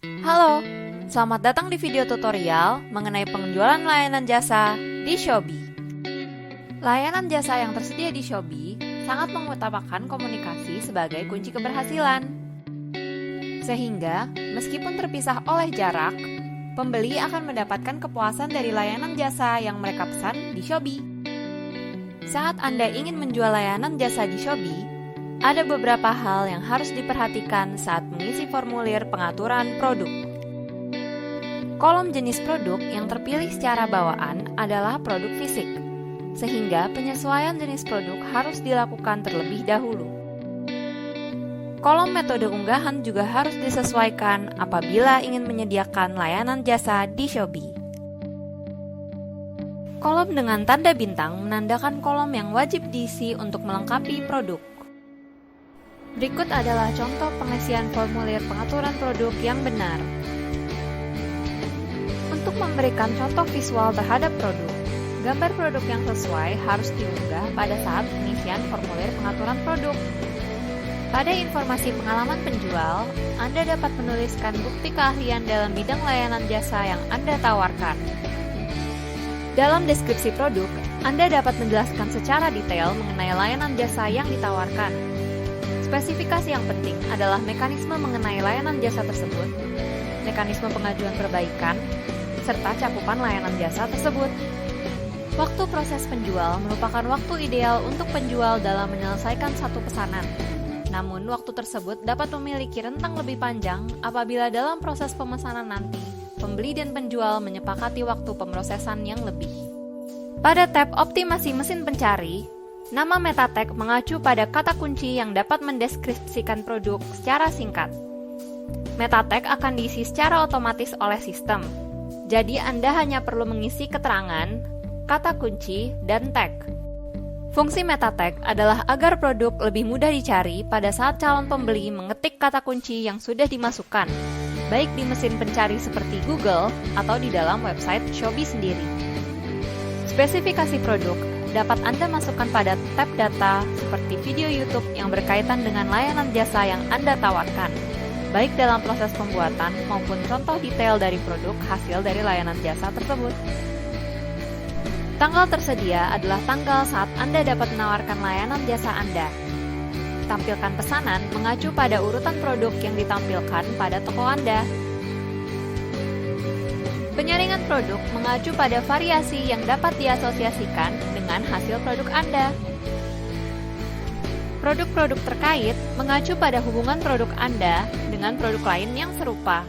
Halo, selamat datang di video tutorial mengenai penjualan layanan jasa di Shopee. Layanan jasa yang tersedia di Shopee sangat mengutamakan komunikasi sebagai kunci keberhasilan. Sehingga, meskipun terpisah oleh jarak, pembeli akan mendapatkan kepuasan dari layanan jasa yang mereka pesan di Shopee. Saat Anda ingin menjual layanan jasa di Shopee, ada beberapa hal yang harus diperhatikan saat mengisi formulir pengaturan produk. Kolom jenis produk yang terpilih secara bawaan adalah produk fisik, sehingga penyesuaian jenis produk harus dilakukan terlebih dahulu. Kolom metode unggahan juga harus disesuaikan apabila ingin menyediakan layanan jasa di Shopee. Kolom dengan tanda bintang menandakan kolom yang wajib diisi untuk melengkapi produk. Berikut adalah contoh pengisian formulir pengaturan produk yang benar. Untuk memberikan contoh visual terhadap produk, gambar produk yang sesuai harus diunggah pada saat pengisian formulir pengaturan produk. Pada informasi pengalaman penjual, Anda dapat menuliskan bukti keahlian dalam bidang layanan jasa yang Anda tawarkan. Dalam deskripsi produk, Anda dapat menjelaskan secara detail mengenai layanan jasa yang ditawarkan. Spesifikasi yang penting adalah mekanisme mengenai layanan jasa tersebut, mekanisme pengajuan perbaikan, serta cakupan layanan jasa tersebut. Waktu proses penjual merupakan waktu ideal untuk penjual dalam menyelesaikan satu pesanan. Namun, waktu tersebut dapat memiliki rentang lebih panjang apabila dalam proses pemesanan nanti, pembeli dan penjual menyepakati waktu pemrosesan yang lebih. Pada tab Optimasi Mesin Pencari, nama meta tag mengacu pada kata kunci yang dapat mendeskripsikan produk secara singkat. Meta tag akan diisi secara otomatis oleh sistem. Jadi Anda hanya perlu mengisi keterangan, kata kunci, dan tag. Fungsi meta tag adalah agar produk lebih mudah dicari pada saat calon pembeli mengetik kata kunci yang sudah dimasukkan, baik di mesin pencari seperti Google atau di dalam website Shopee sendiri. Spesifikasi produk dapat Anda masukkan pada tab data seperti video YouTube yang berkaitan dengan layanan jasa yang Anda tawarkan, baik dalam proses pembuatan maupun contoh detail dari produk hasil dari layanan jasa tersebut. Tanggal tersedia adalah tanggal saat Anda dapat menawarkan layanan jasa Anda. Tampilkan pesanan mengacu pada urutan produk yang ditampilkan pada toko Anda. Penyaringan produk mengacu pada variasi yang dapat diasosiasikan dengan hasil produk Anda. Produk-produk terkait mengacu pada hubungan produk Anda dengan produk lain yang serupa.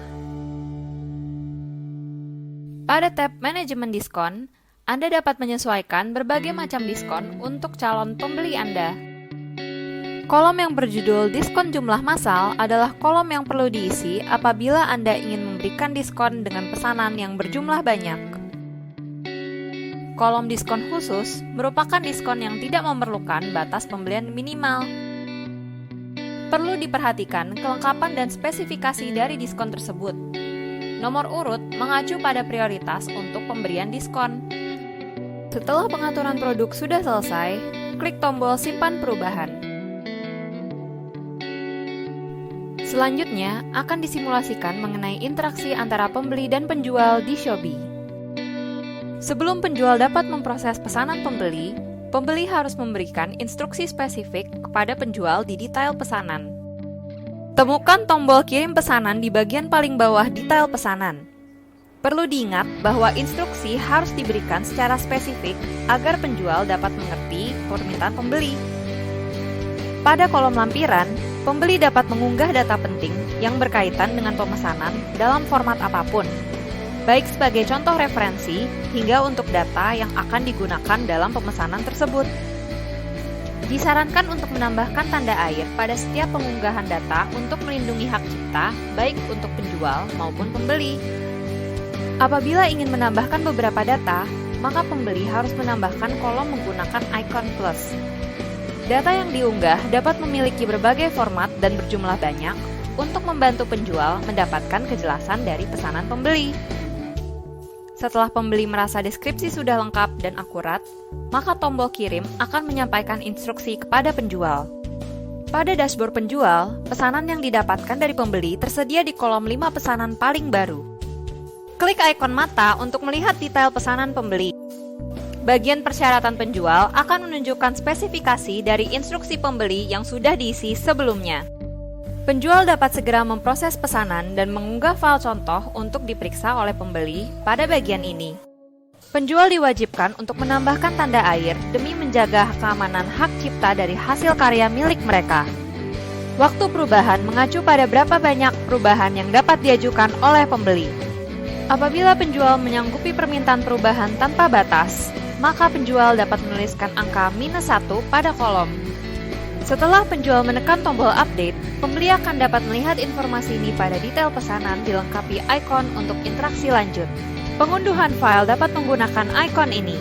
Pada tab Manajemen Diskon, Anda dapat menyesuaikan berbagai macam diskon untuk calon pembeli Anda. Kolom yang berjudul Diskon Jumlah Massal adalah kolom yang perlu diisi apabila Anda ingin memberikan diskon dengan pesanan yang berjumlah banyak. Kolom diskon khusus merupakan diskon yang tidak memerlukan batas pembelian minimal. Perlu diperhatikan kelengkapan dan spesifikasi dari diskon tersebut. Nomor urut mengacu pada prioritas untuk pemberian diskon. Setelah pengaturan produk sudah selesai, klik tombol Simpan Perubahan. Selanjutnya, akan disimulasikan mengenai interaksi antara pembeli dan penjual di Shopee. Sebelum penjual dapat memproses pesanan pembeli, pembeli harus memberikan instruksi spesifik kepada penjual di detail pesanan. Temukan tombol kirim pesanan di bagian paling bawah detail pesanan. Perlu diingat bahwa instruksi harus diberikan secara spesifik agar penjual dapat mengerti permintaan pembeli. Pada kolom lampiran, pembeli dapat mengunggah data penting yang berkaitan dengan pemesanan dalam format apapun, baik sebagai contoh referensi hingga untuk data yang akan digunakan dalam pemesanan tersebut. Disarankan untuk menambahkan tanda air pada setiap pengunggahan data untuk melindungi hak cipta, baik untuk penjual maupun pembeli. Apabila ingin menambahkan beberapa data, maka pembeli harus menambahkan kolom menggunakan ikon plus. Data yang diunggah dapat memiliki berbagai format dan berjumlah banyak untuk membantu penjual mendapatkan kejelasan dari pesanan pembeli. Setelah pembeli merasa deskripsi sudah lengkap dan akurat, maka tombol kirim akan menyampaikan instruksi kepada penjual. Pada dashboard penjual, pesanan yang didapatkan dari pembeli tersedia di kolom 5 pesanan paling baru. Klik ikon mata untuk melihat detail pesanan pembeli. Bagian persyaratan penjual akan menunjukkan spesifikasi dari instruksi pembeli yang sudah diisi sebelumnya. Penjual dapat segera memproses pesanan dan mengunggah file contoh untuk diperiksa oleh pembeli pada bagian ini. Penjual diwajibkan untuk menambahkan tanda air demi menjaga keamanan hak cipta dari hasil karya milik mereka. Waktu perubahan mengacu pada berapa banyak perubahan yang dapat diajukan oleh pembeli. Apabila penjual menyanggupi permintaan perubahan tanpa batas, maka penjual dapat menuliskan angka -1 pada kolom. Setelah penjual menekan tombol update, pembeli akan dapat melihat informasi ini pada detail pesanan dilengkapi ikon untuk interaksi lanjut. Pengunduhan file dapat menggunakan ikon ini.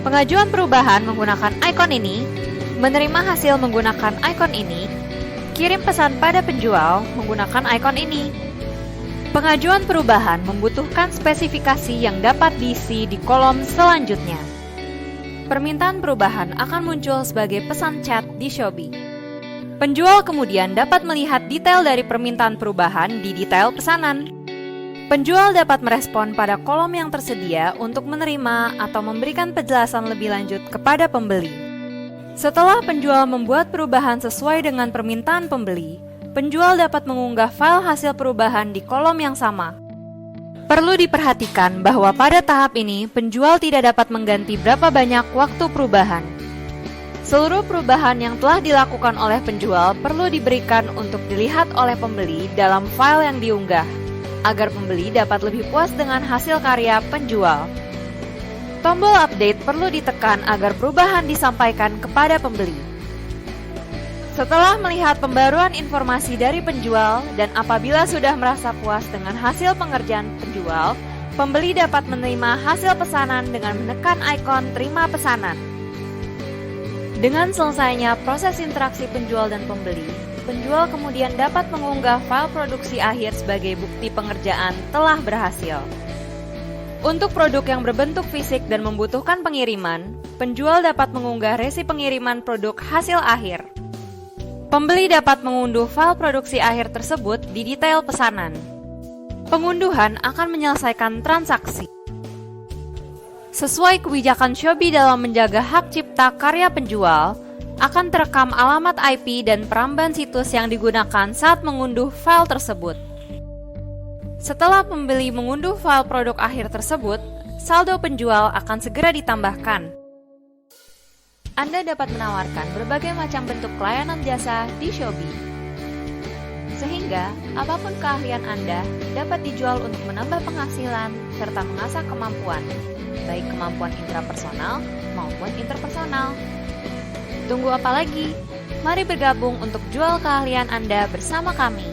Pengajuan perubahan menggunakan ikon ini. Menerima hasil menggunakan ikon ini. Kirim pesan pada penjual menggunakan ikon ini. Pengajuan perubahan membutuhkan spesifikasi yang dapat diisi di kolom selanjutnya. Permintaan perubahan akan muncul sebagai pesan chat di Shopee. Penjual kemudian dapat melihat detail dari permintaan perubahan di detail pesanan. Penjual dapat merespon pada kolom yang tersedia untuk menerima atau memberikan penjelasan lebih lanjut kepada pembeli. Setelah penjual membuat perubahan sesuai dengan permintaan pembeli, penjual dapat mengunggah file hasil perubahan di kolom yang sama. Perlu diperhatikan bahwa pada tahap ini, penjual tidak dapat mengganti berapa banyak waktu perubahan. Seluruh perubahan yang telah dilakukan oleh penjual perlu diberikan untuk dilihat oleh pembeli dalam file yang diunggah, agar pembeli dapat lebih puas dengan hasil karya penjual. Tombol update perlu ditekan agar perubahan disampaikan kepada pembeli. Setelah melihat pembaruan informasi dari penjual dan apabila sudah merasa puas dengan hasil pengerjaan penjual, pembeli dapat menerima hasil pesanan dengan menekan ikon terima pesanan. Dengan selesainya proses interaksi penjual dan pembeli, penjual kemudian dapat mengunggah file produksi akhir sebagai bukti pengerjaan telah berhasil. Untuk produk yang berbentuk fisik dan membutuhkan pengiriman, penjual dapat mengunggah resi pengiriman produk hasil akhir. Pembeli dapat mengunduh file produksi akhir tersebut di detail pesanan. Pengunduhan akan menyelesaikan transaksi. Sesuai kebijakan Shopee dalam menjaga hak cipta karya penjual, akan terekam alamat IP dan perambahan situs yang digunakan saat mengunduh file tersebut. Setelah pembeli mengunduh file produk akhir tersebut, saldo penjual akan segera ditambahkan. Anda dapat menawarkan berbagai macam bentuk pelayanan jasa di Shopee. Sehingga, apapun keahlian Anda dapat dijual untuk menambah penghasilan serta mengasah kemampuan, baik kemampuan intrapersonal maupun interpersonal. Tunggu apa lagi? Mari bergabung untuk jual keahlian Anda bersama kami.